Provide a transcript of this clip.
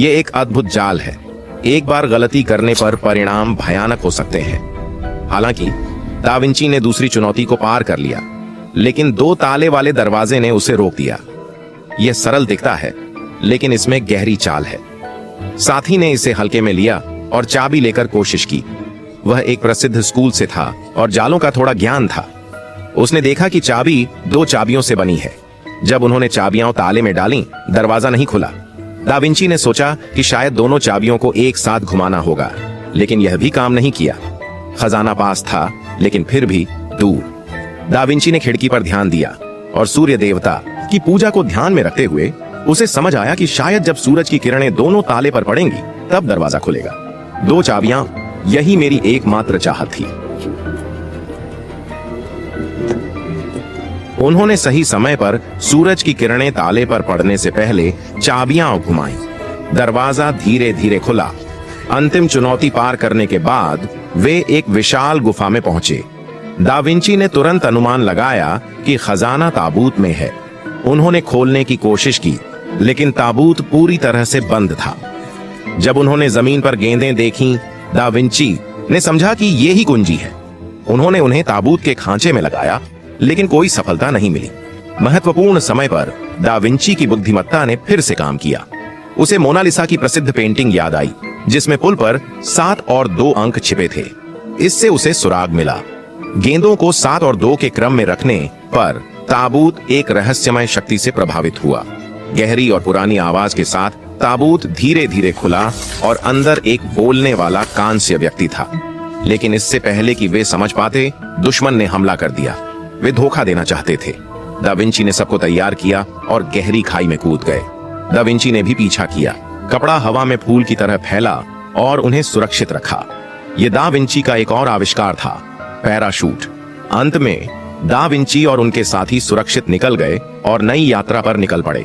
ये एक अद्भुत जाल है। एक बार गलती करने पर परिणाम भयानक हो सकते हैं। हालांकि दा विंची ने दूसरी चुनौती को पार कर लिया, लेकिन 2 ताले वाले दरवाजे ने उसे रोक दिया। यह सरल दिखता है, लेकिन इसमें गहरी चाल है। साथी ने इसे हल्के में लिया और चाबी लेकर कोशिश की। वह एक प्रसिद्ध स्कूल से था और जालों का थोड़ा ज्ञान था। उसने देखा कि चाबी 2 चाबियों से बनी है। जब उन्होंने चाबियां ताले में डाली, दरवाजा नहीं खुला। दा विंची ने सोचा कि शायद दोनों चाबियों को एक साथ घुमाना होगा, लेकिन यह भी काम नहीं किया। खजाना पास था, लेकिन फिर भी दूर। दा विंची ने खिड़की पर ध्यान दिया और सूर्य देवता की पूजा को ध्यान में रखते हुए उसे समझ आया कि शायद जब सूरज की किरणें दोनों ताले पर पड़ेंगी, तब दरवाजा खुलेगा। 2 चाबियां, यही मेरी एकमात्र चाहत थी। उन्होंने सही समय पर सूरज की किरणें ताले पर पड़ने से पहले चाबियां घुमाई। दरवाजा धीरे धीरे खुला। अंतिम चुनौती पार करने के बाद वे एक विशाल गुफा में पहुंचे। दा विंची ने तुरंत अनुमान लगाया कि खजाना ताबूत में है। उन्होंने खोलने की कोशिश की, लेकिन ताबूत पूरी तरह से बंद था। जब उन्होंने जमीन पर गेंदें देखीं, दा विंची ने समझा कि ये ही कुंजी है। उन्होंने उन्हें ताबूत के खांचे में लगाया, लेकिन कोई सफलता नहीं मिली। महत्वपूर्ण समय पर दा विंची की बुद्धिमत्ता ने फिर से काम किया। उसे मोनालिसा की प्रसिद्ध पेंटिंग याद आई, जिसमें पुल पर 7 और 2 अंक छिपे थे। इससे उसे सुराग मिला। गेंदों को 7 और 2 के क्रम में रखने पर ताबूत एक रहस्यमय शक्ति से प्रभावित हुआ। गहरी और पुरानी आवाज के साथ ताबूत धीरे धीरे खुला और अंदर एक बोलने वाला कांस्य व्यक्ति था। लेकिन इससे पहले कि वे समझ पाते, दुश्मन ने हमला कर दिया। वे धोखा देना चाहते थे। दा विंची ने सबको तैयार किया और गहरी खाई में कूद गए। दा विंची ने भी पीछा किया। कपड़ा हवा में फूल की तरह फैला और उन्हें सुरक्षित रखा। यह दा विंची का एक और आविष्कार था, पैराशूट। अंत में दा विंची और उनके साथी सुरक्षित निकल गए और नई यात्रा पर निकल पड़े।